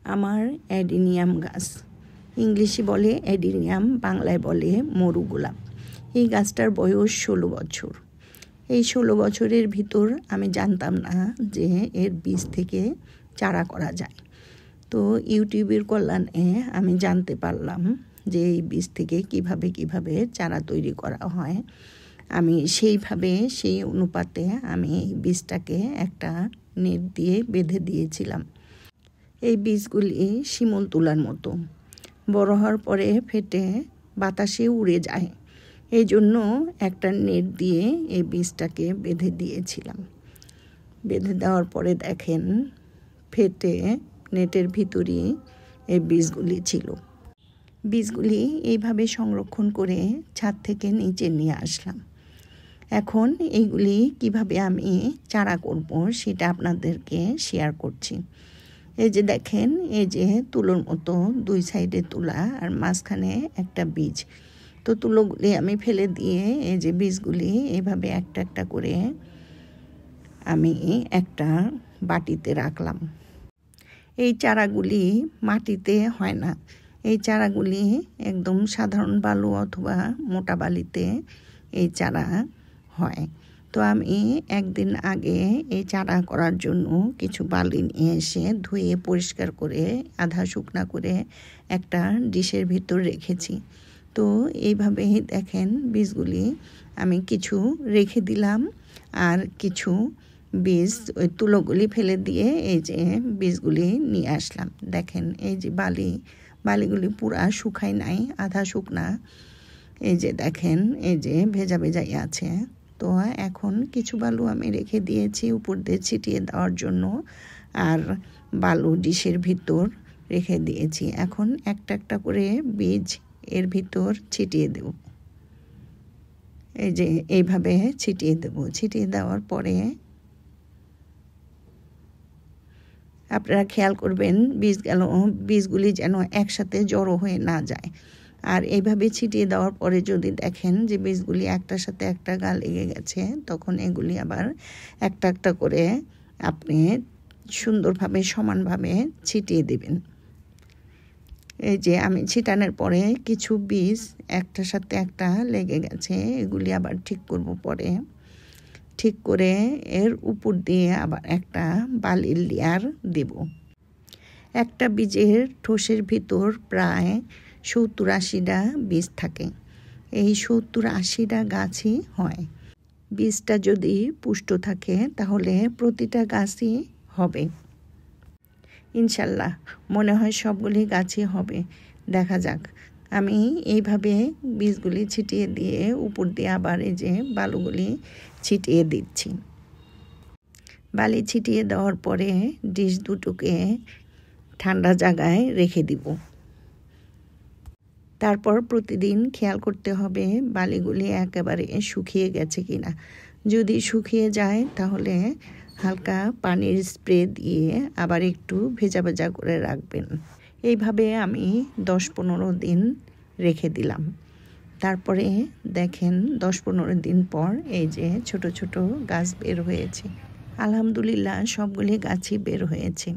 আমার অ্যাডিনিয়াম গাছ, ইংলিশে বলে অ্যাডিনিয়াম, বাংলায় বলে মরু গোলাপ। এই গাছটার বয়স 16 বছর। এই 16 বছরের ভিতর আমি জানতাম না যে এর বীজ থেকে চারা করা যায়। তো ইউটিউবের কল্যাণে আমি জানতে পারলাম যে এই বীজ থেকে কিভাবে চারা তৈরি করা হয়। আমি সেই অনুপাতে আমি এই বীজটাকে একটা নেট দিয়ে বেঁধে দিয়েছিলাম। এই বীজগুলি শিমুল তুলার মতো, বড় হওয়ার পরে ফেটে বাতাসে উড়ে যায়। এই জন্য একটা নেট দিয়ে এই বীজটাকে বেঁধে দিয়েছিলাম। বেঁধে দেওয়ার পরে দেখেন ফেটে নেটের ভিতরেই এই বীজগুলি ছিল। বীজগুলি এইভাবে সংরক্ষণ করে ছাদ থেকে নিচে নিয়ে আসলাম। এখন এইগুলি কিভাবে আমি চারা করব সেটা আপনাদেরকে শেয়ার করছি। এই যে দেখেন, এই যে তুলোর মতো দুই সাইডে তুলা আর মাঝখানে একটা বীজ। তো তুলোগুলি আমি ফেলে দিয়ে এই যে বীজগুলি এইভাবে একটা করে আমি একটা বাটিতে রাখলাম। এই চারাগুলি মাটিতে হয় না, এই চারাগুলি একদম সাধারণ বালু অথবা মোটা বালিতে এই চারা হয়। তো আমি একদিন আগে এই চারা করার জন্য কিছু বালি নিয়ে এসে ধুয়ে পরিষ্কার করে আধা শুকনা করে একটা ডিশের ভিতর রেখেছি। তো এইভাবেই দেখেন বীজগুলি আমি কিছু রেখে দিলাম আর কিছু বীজ ওই তুলোগুলি ফেলে দিয়ে এই যে বীজগুলি নিয়ে আসলাম। দেখেন এই যে বালিগুলি পুরা শুকায় নাই, আধা শুকনা। এই যে দেখেন এই যে ভেজাই আছে। তো এখন কিছু বালু আমি রেখে দিয়েছি উপর দিয়ে ছিটিয়ে দেওয়ার জন্য, আর বালু ডিশের ভিতর রেখে দিয়েছি। এখন একটা করে বীজ এর ভিতর ছিটিয়ে দেব। এই যে এইভাবে ছিটিয়ে দেব। ছিটিয়ে দেওয়ার পরে আপনারা খেয়াল করবেন বীজগুলি যেন একসাথে জড়ো হয়ে না যায়। আর এইভাবে ছিটিয়ে দেওয়ার পরে যদি দেখেন যে বীজগুলি একটার সাথে একটা গা লেগে গেছে, তখন এগুলি আবার একটা করে আপনি সুন্দরভাবে সমানভাবে ছিটিয়ে দেবেন। এই যে আমি ছিটানোর পরে কিছু বীজ একটার সাথে একটা লেগে গেছে, এগুলি আবার ঠিক করব পরে। ঠিক করে এর উপর দিয়ে আবার একটা বালির লেয়ার দেব। একটা বীজের ঠোসের ভিতর প্রায় 70-80টা বীজ থাকে। এই 70-80টা গাছই হয়। বীজটা যদি পুষ্ট থাকে তাহলে প্রতিটা গাছই হবে ইনশাল্লাহ। মনে হয় সবগুলি গাছই হবে, দেখা যাক। আমি এইভাবে বীজগুলি ছিটিয়ে দিয়ে উপর দিয়ে আবার এই যে বালুগুলি ছিটিয়ে দিচ্ছি। বালি ছিটিয়ে দেওয়ার পরে ডিশ দুটোকে ঠান্ডা জায়গায় রেখে দিব। তারপর প্রতিদিন খেয়াল করতে হবে বালিগুলি একেবারে শুকিয়ে গেছে কিনা। যদি শুকিয়ে যায় তাহলে হালকা পানির স্প্রে দিয়ে আবার একটু ভেজা করে রাখবেন। এইভাবে আমি 10-15 দিন রেখে দিলাম। তারপরে দেখেন 10-15 দিন পর এই যে ছোট গাছ বের হয়েছে। আলহামদুলিল্লাহ সবগুলি গাছই বের হয়েছে।